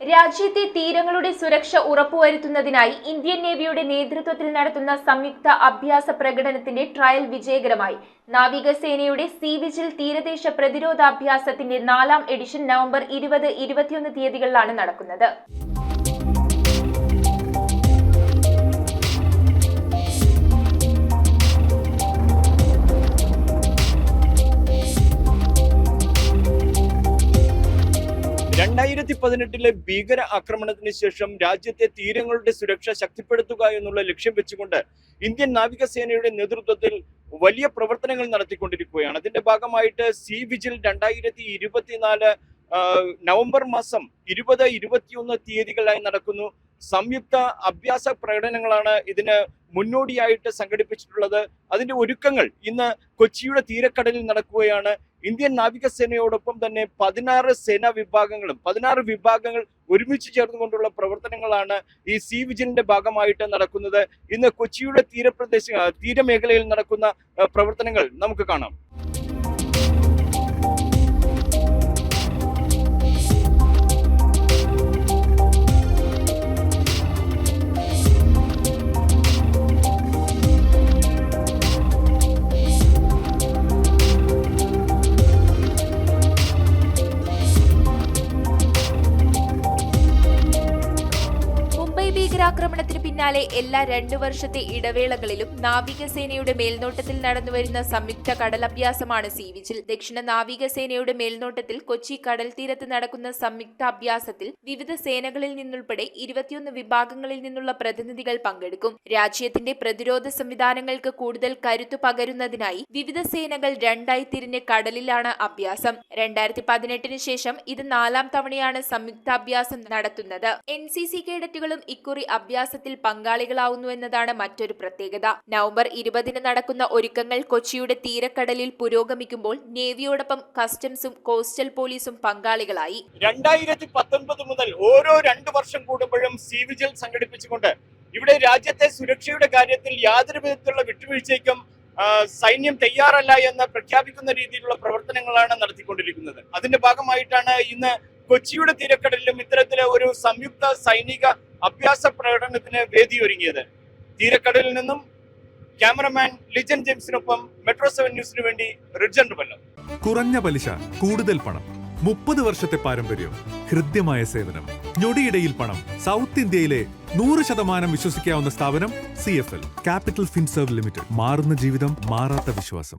രാജ്യത്തെ തീരങ്ങളുടെ സുരക്ഷ ഉറപ്പുവരുത്തുന്നതിനായി ഇന്ത്യൻ നേവിയുടെ നേതൃത്വത്തിൽ നടത്തുന്ന സംയുക്ത അഭ്യാസ പ്രകടനത്തിന്റെ ട്രയൽ വിജയകരമായി. നാവികസേനയുടെ സീ വിജിൽ തീരദേശ പ്രതിരോധാഭ്യാസത്തിന്റെ 4ാം എഡിഷൻ നവംബർ 20, 21 തീയതികളിലാണ് നടക്കുന്നത്. ഭീകര ആക്രമണത്തിന് ശേഷം രാജ്യത്തെ തീരങ്ങളുടെ സുരക്ഷ ശക്തിപ്പെടുത്തുക എന്നുള്ള ലക്ഷ്യം വെച്ചുകൊണ്ട് ഇന്ത്യൻ നാവികസേനയുടെ നേതൃത്വത്തിൽ വലിയ പ്രവർത്തനങ്ങൾ നടത്തിക്കൊണ്ടിരിക്കുകയാണ്. അതിന്റെ ഭാഗമായിട്ട് സീ വിജിൽ 2024 നവംബർ മാസം 20, 21 തീയതികളായി നടക്കുന്നു. സംയുക്ത അഭ്യാസ പ്രകടനങ്ങളാണ് ഇതിന് മുന്നോടിയായിട്ട് സംഘടിപ്പിച്ചിട്ടുള്ളത്. അതിന്റെ ഒരുക്കങ്ങൾ ഇന്ന് കൊച്ചിയുടെ തീരക്കടലിൽ നടക്കുകയാണ്. ഇന്ത്യൻ നാവികസേനയോടൊപ്പം തന്നെ 16 വിഭാഗങ്ങൾ ഒരുമിച്ച് ചേർന്നുകൊണ്ടുള്ള പ്രവർത്തനങ്ങളാണ് ഈ സീ വിജിലിന്റെ ഭാഗമായിട്ട് നടക്കുന്നത്. ഇന്ന് കൊച്ചിയുടെ തീരമേഖലയിൽ നടക്കുന്ന പ്രവർത്തനങ്ങൾ നമുക്ക് കാണാം. ഭീകരാക്രമണത്തിന് പിന്നാലെ എല്ലാ 2 വർഷത്തെ ഇടവേളകളിലും നാവികസേനയുടെ മേൽനോട്ടത്തിൽ നടന്നുവരുന്ന സംയുക്ത കടലഭ്യാസമാണ് സീ വിജിൽ. ദക്ഷിണ നാവികസേനയുടെ മേൽനോട്ടത്തിൽ കൊച്ചി കടൽ തീരത്ത് നടക്കുന്ന സംയുക്ത അഭ്യാസത്തിൽ വിവിധ സേനകളിൽ നിന്നുൾപ്പെടെ 21 വിഭാഗങ്ങളിൽ നിന്നുള്ള പ്രതിനിധികൾ പങ്കെടുക്കും. രാജ്യത്തിന്റെ പ്രതിരോധ സംവിധാനങ്ങൾക്ക് കൂടുതൽ കരുത്തു പകരുന്നതിനായി വിവിധ സേനകൾ 2ആയി തിരിഞ്ഞ് കടലിലാണ് അഭ്യാസം. 2018 ശേഷം ഇത് 4ാം തവണയാണ് സംയുക്താഭ്യാസം നടത്തുന്നത്. NCC കേഡറ്റുകളും ഇക്കുറി അഭ്യാസത്തിൽ പങ്കാളികളാവുന്നു എന്നതാണ് മറ്റൊരു പ്രത്യേകത. നവംബർ 20 നടക്കുന്ന ഒരുക്കങ്ങൾ കൊച്ചിയുടെ തീരക്കടലിൽ പുരോഗമിക്കുമ്പോൾ നേവിയോടൊപ്പം കസ്റ്റംസും കോസ്റ്റൽ പോലീസും പങ്കാളികളായി. 2019 മുതൽ ഓരോ 2 വർഷം കൂടുമ്പോഴും സീ വിജിൽ സംഘടിപ്പിച്ചുകൊണ്ട് ഇവിടെ രാജ്യത്തെ സുരക്ഷയുടെ കാര്യത്തിൽ യാതൊരു വിധത്തിലുള്ള വിട്ടുവീഴ്ചയ്ക്കും സൈന്യം തയ്യാറല്ല എന്ന് പ്രഖ്യാപിക്കുന്ന രീതിയിലുള്ള പ്രവർത്തനങ്ങളാണ് നടത്തിക്കൊണ്ടിരിക്കുന്നത്. അതിന്റെ ഭാഗമായിട്ടാണ് ഇന്ന് കൊച്ചിയുടെ തീരക്കടലിലും ഇത്തരത്തിലെ ഒരു സംയുക്ത സൈനിക അഭ്യാസ പ്രകടനത്തിന് വേദിയൊരുങ്ങിയത്. തീരക്കടലിൽ നിന്നും ക്യാമറമാൻ ലിജൻ ജെയിംസിനൊപ്പം മെട്രോ 7 ന്യൂസിനു വേണ്ടി റിഡ്ജൻ റുബല്ലോ. കുറഞ്ഞ പലിശ, കൂടുതൽ പണം, 30 വർഷത്തെ പാരമ്പര്യം, ഹൃദ്യമായ സേവനം, ഞൊടിയിടയിൽ പണം. സൗത്ത് ഇന്ത്യയിലെ 100% വിശ്വസിക്കാവുന്ന സ്ഥാപനം CFL ക്യാപിറ്റൽ ഫിൻസർവ് ലിമിറ്റഡ്. മാറുന്ന ജീവിതം, മാറാത്ത വിശ്വാസം.